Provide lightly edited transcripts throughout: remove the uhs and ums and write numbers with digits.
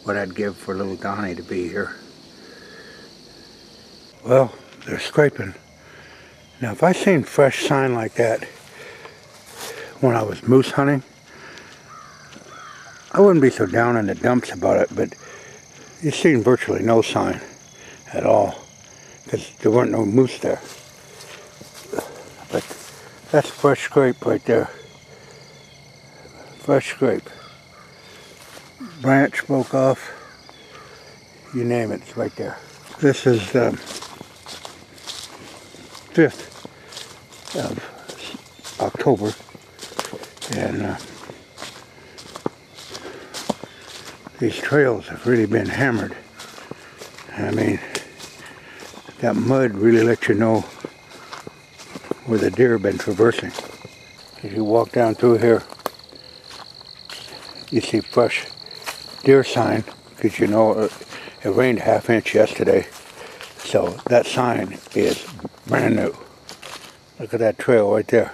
what I'd give for little Donnie to be here. Well, they're scraping. Now, if I seen fresh sign like that when I was moose hunting, I wouldn't be so down in the dumps about it, but you seen virtually no sign at all because there weren't no moose there. But that's fresh scrape right there. Fresh scrape. Branch broke off. You name it, it's right there. This is 5th of October, and these trails have really been hammered. I mean, that mud really lets you know where the deer have been traversing. As you walk down through here, you see fresh deer sign, because you know it rained a ½ inch yesterday, so that sign is brand new. Look at that trail right there.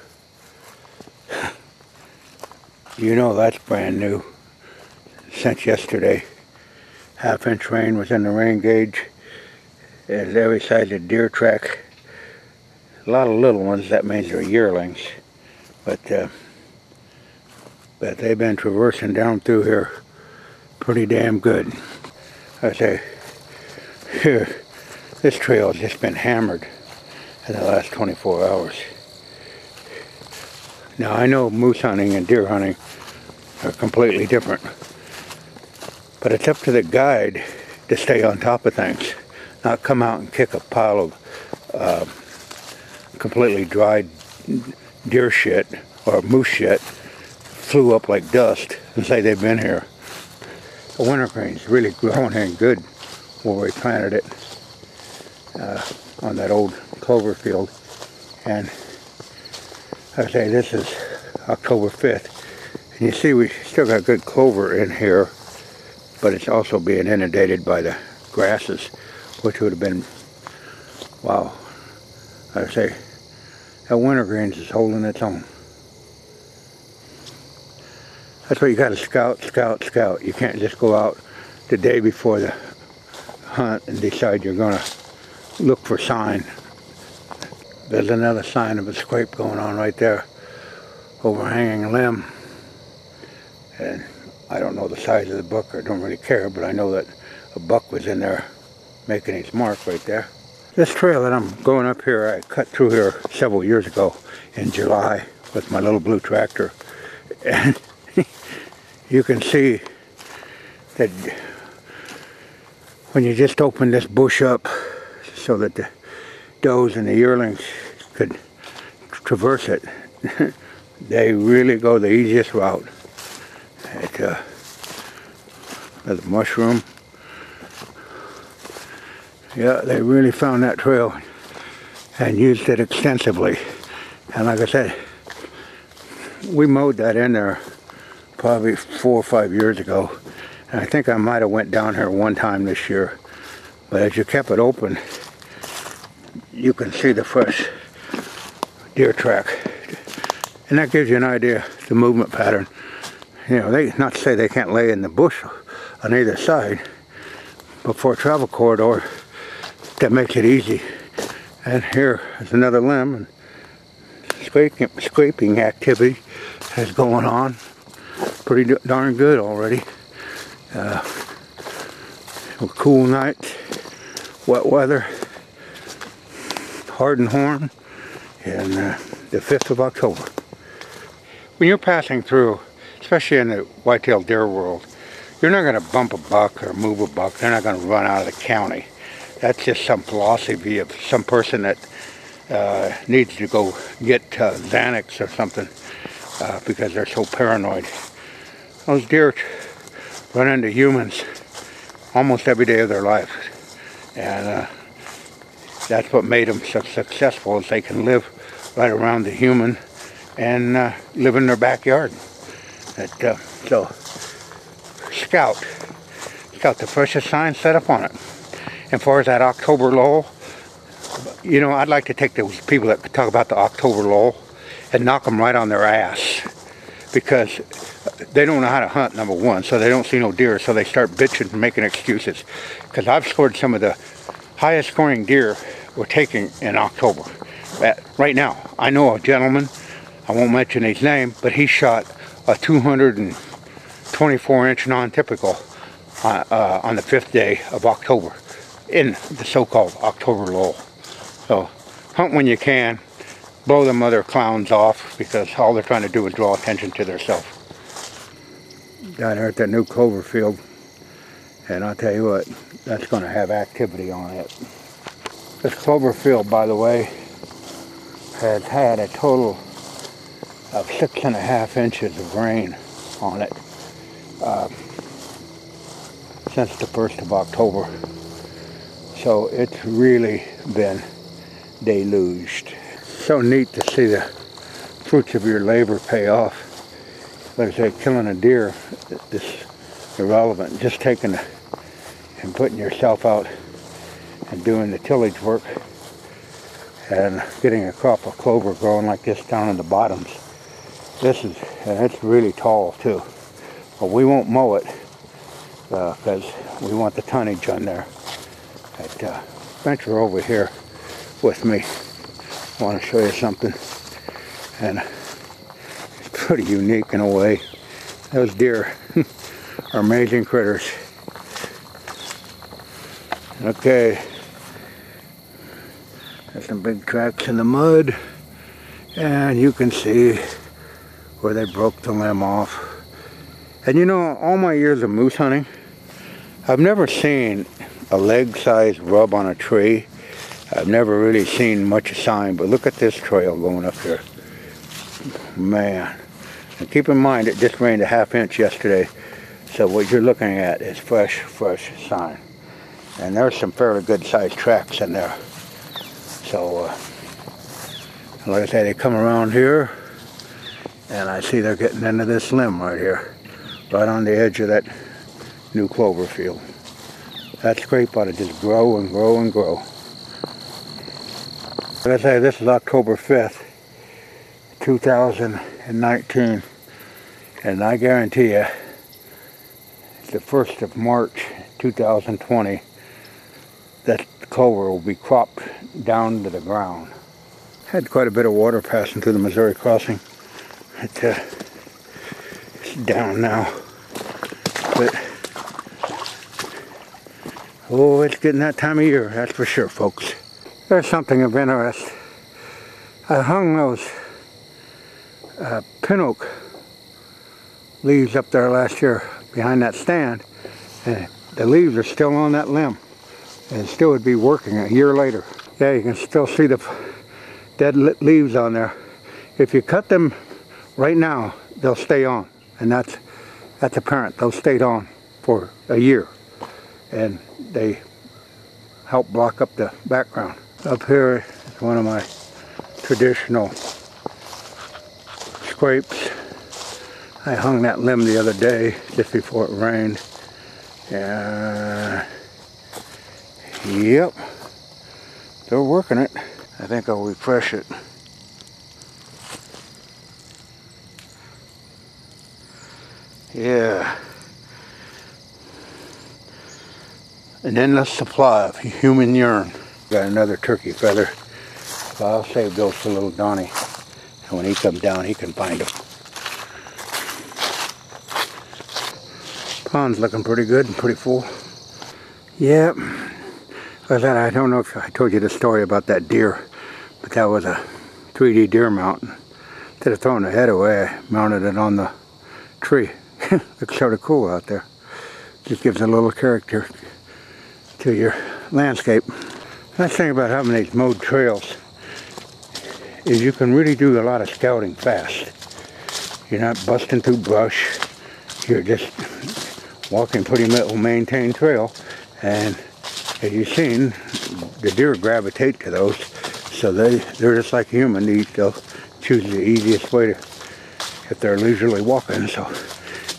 You know that's brand new since yesterday. ½ inch rain was in the rain gauge, and every side of the deer track. A lot of little ones, that means they're yearlings, but they've been traversing down through here pretty damn good. I say, here, this trail has just been hammered in the last 24 hours. Now, I know moose hunting and deer hunting are completely different, but it's up to the guide to stay on top of things, not come out and kick a pile of completely dried deer shit or moose shit, flew up like dust, and say they've been here. The wintergreen's really growing in good where we planted it on that old clover field. And I say this is October 5th. And you see we still got good clover in here, but it's also being inundated by the grasses, which would have been, wow. I say, that wintergreens is holding its own. That's why you got to scout, scout, scout. You can't just go out the day before the hunt and decide you're going to look for sign. There's another sign of a scrape going on right there, overhanging limb. And I don't know the size of the buck, I don't really care, but I know that a buck was in there making his mark right there. This trail that I'm going up here, I cut through here several years ago in July with my little blue tractor. And you can see that when you just open this bush up so that the does and the yearlings could traverse it, they really go the easiest route. There's a mushroom. Yeah, they really found that trail and used it extensively. And like I said, we mowed that in there probably 4 or 5 years ago. And I think I might have went down here one time this year. But as you kept it open, you can see the fresh deer track. And that gives you an idea of the movement pattern. You know, not to say they can't lay in the bush on either side, but for a travel corridor, that makes it easy. And here is another limb, and scraping activity is going on. Pretty darn good already. A cool night, wet weather, hard and horn, and the 5th of October. When you're passing through, especially in the white-tailed deer world, you're not going to bump a buck or move a buck. They're not going to run out of the county. That's just some philosophy of some person that needs to go get Xanax or something because they're so paranoid. Those deer run into humans almost every day of their life, and that's what made them so successful, is they can live right around the human and live in their backyard. So scout the freshest sign, set up on it. And as far as that October lull, you know, I'd like to take those people that talk about the October lull and knock them right on their ass, because they don't know how to hunt, number one, so they don't see no deer, so they start bitching and making excuses. Because I've scored some of the highest scoring deer we're taking in October. Right now, I know a gentleman, I won't mention his name, but he shot a 224-inch non-typical on the 5th day of October in the so-called October lull. So hunt when you can, blow them other clowns off, because all they're trying to do is draw attention to themselves. Down here at that new clover field, and I'll tell you what, that's going to have activity on it. This clover field, by the way, has had a total of 6.5 inches of rain on it since the 1st of October. So it's really been deluged. So neat to see the fruits of your labor pay off. Like I say, killing a deer is irrelevant. Just taking and putting yourself out and doing the tillage work and getting a crop of clover growing like this down in the bottoms. And it's really tall too. But we won't mow it because we want the tonnage on there. Venture over here with me. I want to show you something. And it's pretty unique in a way. Those deer are amazing critters. Okay. There's some big cracks in the mud. And you can see where they broke the limb off. And you know, all my years of moose hunting, I've never seen a leg-sized rub on a tree. I've never really seen much sign, but look at this trail going up here. Man. And keep in mind, it just rained a ½ inch yesterday, so what you're looking at is fresh sign. And there's some fairly good sized tracks in there. So, like I say, they come around here, and I see they're getting into this limb right here, right on the edge of that new clover field. That scrape ought to just grow and grow and grow. Like I say, this is October 5th, 2019, and I guarantee you, the 1st of March 2020, that clover will be cropped down to the ground. Had quite a bit of water passing through the Missouri crossing. It's down now, but oh, it's getting that time of year, that's for sure, folks. There's something of interest. I hung those pin oak leaves up there last year behind that stand, and the leaves are still on that limb, and it still would be working a year later. Yeah, you can still see the dead leaves on there. If you cut them right now, they'll stay on, and that's apparent. They'll stay on for a year, and they help block up the background. Up here is one of my traditional scrapes. I hung that limb the other day just before it rained. Yep, they're working it. I think I'll refresh it. Yeah. An endless supply of human urine. Got another turkey feather. So I'll save those for little Donnie. And when he comes down, he can find them. Pond's looking pretty good and pretty full. Yep. I don't know if I told you the story about that deer, but that was a 3D deer mount. Instead of throwing the head away, I mounted it on the tree. Looks sort of cool out there. Just gives a little character to your landscape. Nice thing about having these mowed trails is you can really do a lot of scouting fast. You're not busting through brush. You're just walking pretty well-maintained trail, and as you've seen, the deer gravitate to those, so they're just like human. They'll choose the easiest way to, if they're leisurely walking. So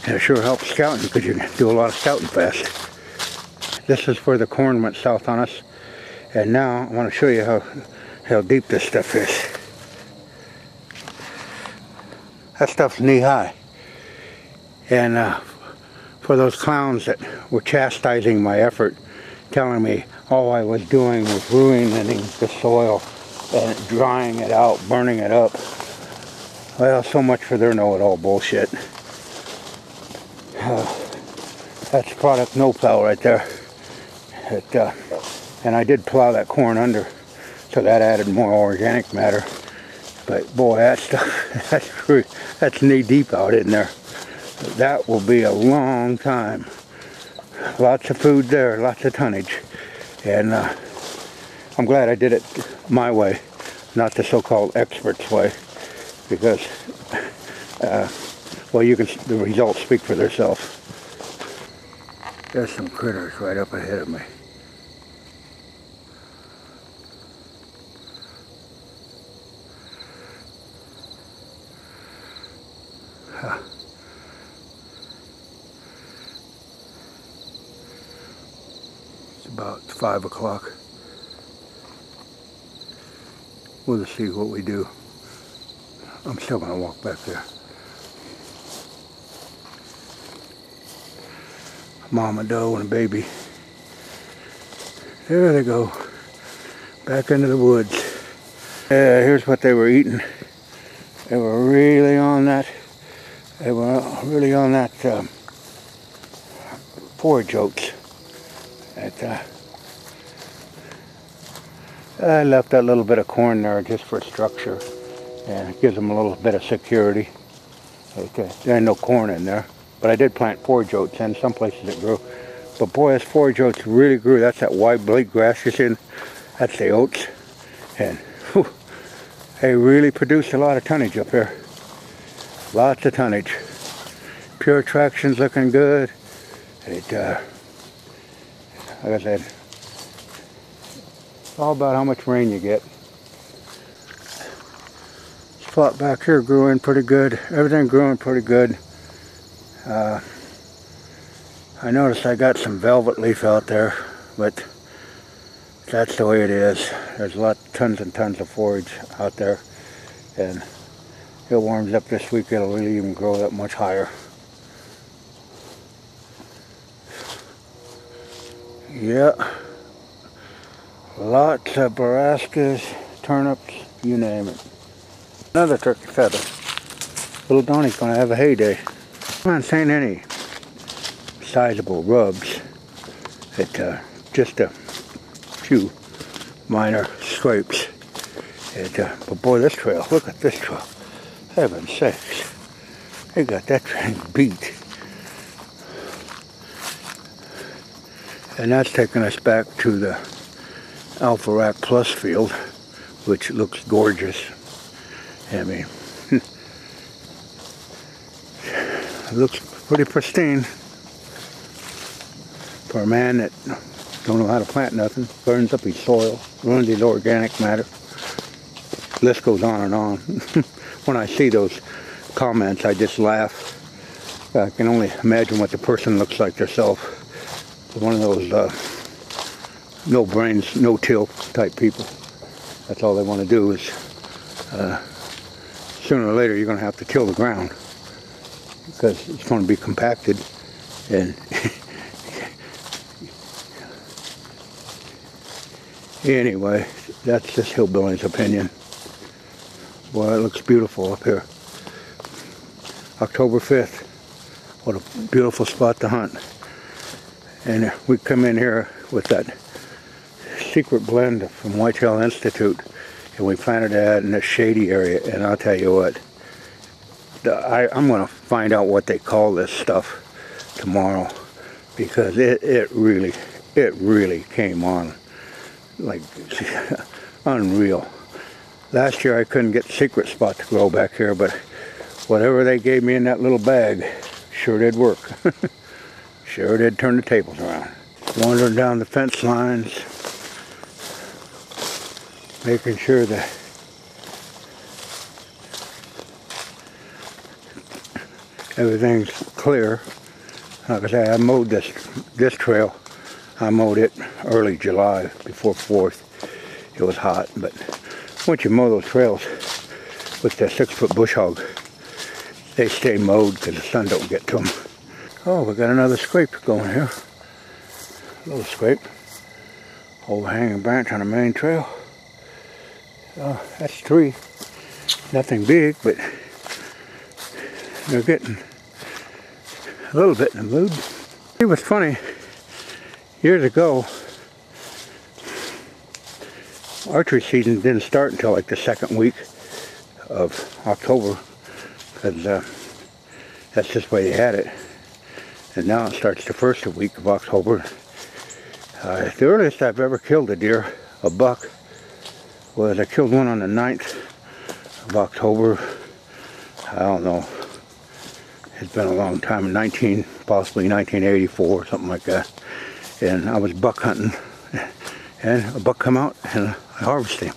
it sure helps scouting because you can do a lot of scouting fast. This is where the corn went south on us, and now I want to show you how deep this stuff is. That stuff's knee high. And for those clowns that were chastising my effort, telling me all I was doing was ruining the soil and drying it out, burning it up. Well, so much for their know-it-all bullshit. That's product no plow right there. And I did plow that corn under, so that added more organic matter. But boy, that stuff, that's knee deep out in there. That will be a long time. Lots of food there, lots of tonnage. And I'm glad I did it my way, not the so-called expert's way, because, well, the results speak for themselves. There's some critters right up ahead of me. It's about 5 o'clock. We'll see what we do. I'm still going to walk back there. Mama doe and a baby. There they go. Back into the woods. Yeah, here's what they were eating. They were really on that. They were really on that forage oats. I left that little bit of corn there just for structure, and it gives them a little bit of security. There ain't no corn in there, but I did plant forage oats, and some places it grew. But boy, this forage oats really grew. That's that white blade grass you're seeing. That's the oats, and whew, they really produced a lot of tonnage up here. Lots of tonnage. Pure traction's looking good. Like I said, it's all about how much rain you get. This plot back here grew in pretty good. Everything grew in pretty good. I noticed I got some velvet leaf out there, but that's the way it is. There's tons and tons of forage out there, and it warms up this week, it'll really even grow that much higher. Yeah, lots of brassicas, turnips, you name it. Another turkey feather. Little Donnie's gonna have a heyday. I'm not saying any sizable rubs. Just a few minor scrapes. But boy, this trail, look at this trail. Heaven's sakes. They got that thing beat. And that's taking us back to the Alpha Rack Plus field, which looks gorgeous. I mean, it looks pretty pristine for a man that don't know how to plant nothing, burns up his soil, ruins his organic matter. List goes on and on. When I see those comments, I just laugh. I can only imagine what the person looks like themselves. One of those no brains, no till type people. That's all they want to do is, sooner or later you're going to have to till the ground, because it's going to be compacted. And anyway, that's just hillbilly's opinion. Boy, it looks beautiful up here. October 5th. What a beautiful spot to hunt. And we come in here with that secret blend from Whitetail Institute, and we planted that in a shady area. And I'll tell you what, I'm going to find out what they call this stuff tomorrow, because it really came on like unreal. Last year I couldn't get secret spot to grow back here, but whatever they gave me in that little bag sure did work. Sure did turn the tables around. Wandering down the fence lines, making sure that everything's clear. Like I say, I mowed this trail. I mowed it early July before 4th. It was hot, but once you mow those trails with the 6-foot bush hog, they stay mowed because the sun don't get to them. Oh, we got another scrape going here. A little scrape. Overhanging branch on the main trail. That's 3. Nothing big, but they're getting a little bit in the mood. It was funny. Years ago, archery season didn't start until like the 2nd week of October, because that's just the way they had it. And now it starts the 1st week of October. The earliest I've ever killed a deer, a buck, was I killed one on the 9th of October. I don't know. It's been a long time, possibly 1984, something like that. And I was buck hunting, and a buck come out, and I harvested him.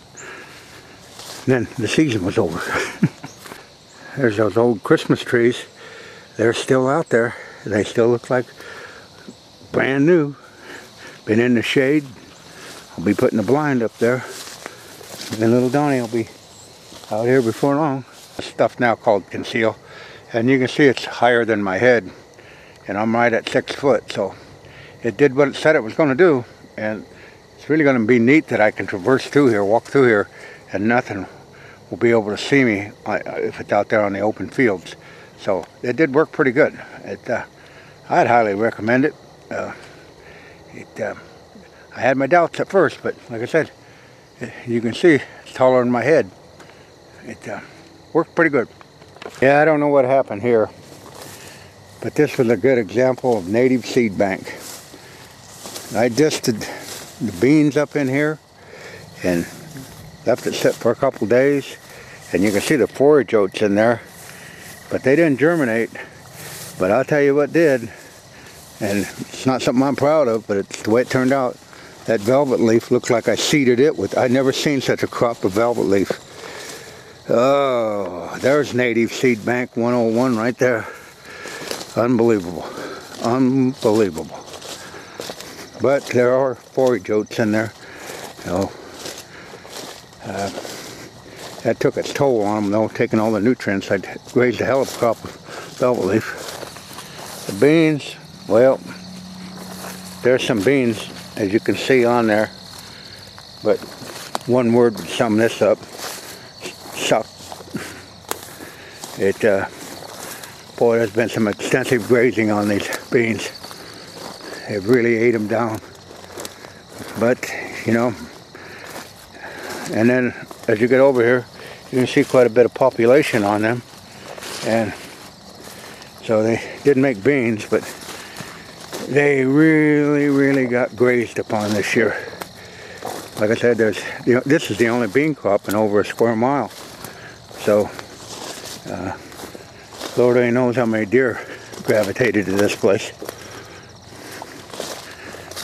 And then the season was over. There's those old Christmas trees. They're still out there. They still look like brand new. Been in the shade. I'll be putting the blind up there. And little Donnie will be out here before long. Stuff now called conceal. And you can see it's higher than my head. And I'm right at 6 foot. So it did what it said it was going to do. And it's really going to be neat that I can traverse through here, walk through here, and nothing will be able to see me if it's out there on the open fields. So it did work pretty good. I'd highly recommend it. I had my doubts at first, but like I said, you can see it's taller than my head. It worked pretty good. Yeah, I don't know what happened here, but this was a good example of native seed bank. I disted the beans up in here and left it sit for a couple days, and you can see the forage oats in there, but they didn't germinate. But I'll tell you what did, and it's not something I'm proud of, but it's the way it turned out. That velvet leaf looked like I seeded it with. I'd never seen such a crop of velvet leaf. Oh, there's native seed bank 101 right there. Unbelievable. Unbelievable. But there are forage oats in there. You know, that took its toll on them, though, taking all the nutrients. I raised a hell of a crop of velvet leaf. The beans, well, there's some beans, as you can see on there, but one word would sum this up: suck. Boy, there's been some extensive grazing on these beans. They've really ate them down. But, you know, and then as you get over here, you can see quite a bit of population on them. And so they didn't make beans, but they really got grazed upon this year. Like I said, this is the only bean crop in over a square mile. So, Lord only knows how many deer gravitated to this place.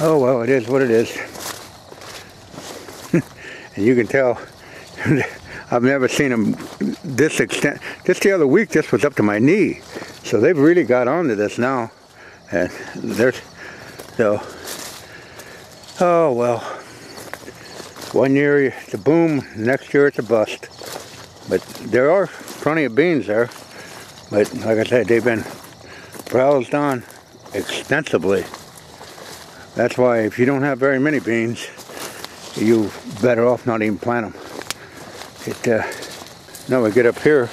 Oh well, it is what it is. And you can tell, I've never seen them this extent. Just the other week, this was up to my knee. So they've really got onto this now. And there's, so, oh well. One year it's a boom, next year it's a bust. But there are plenty of beans there. But like I said, they've been browsed on extensively. That's why if you don't have very many beans, you're better off not even plant them. Now we get up here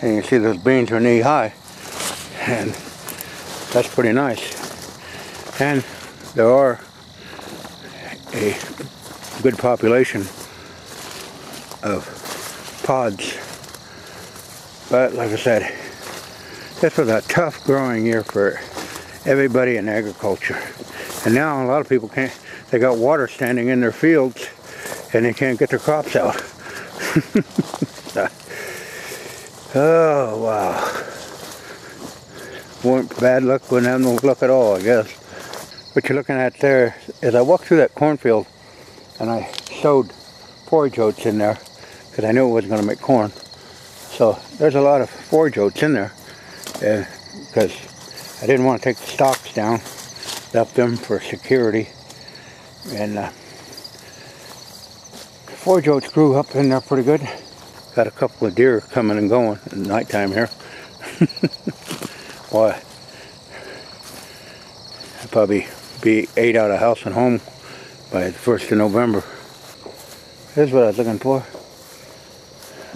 and you can see those beans are knee high. And that's pretty nice. And there are a good population of pods. But like I said, this was a tough growing year for everybody in agriculture. And now a lot of people can't, they got water standing in their fields and they can't get their crops out. Oh wow. Bad luck, wouldn't have no luck at all, I guess. What you're looking at there is I walked through that cornfield and I sowed forage oats in there because I knew it wasn't going to make corn. So there's a lot of forage oats in there because I didn't want to take the stalks down. Left them for security. And forage oats grew up in there pretty good. Got a couple of deer coming and going at nighttime here. Boy, I'll probably be 8 out of house and home by the 1st of November. Here's what I was looking for.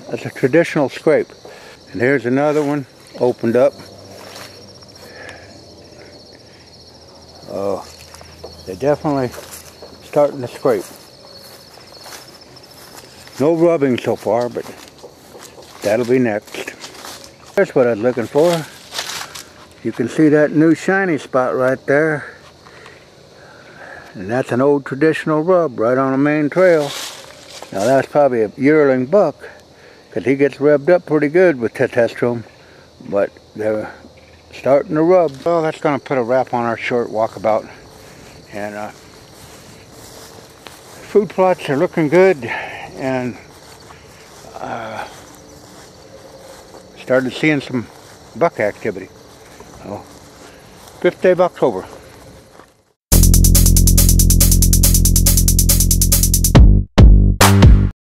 That's a traditional scrape. And here's another one opened up. Oh, they're definitely starting to scrape. No rubbing so far, but that'll be next. That's what I was looking for. You can see that new shiny spot right there. And that's an old traditional rub right on the main trail. Now that's probably a yearling buck, because he gets rubbed up pretty good with testosterone. But they're starting to rub. Well, that's going to put a wrap on our short walkabout. And food plots are looking good. And started seeing some buck activity. So, 5th day of October.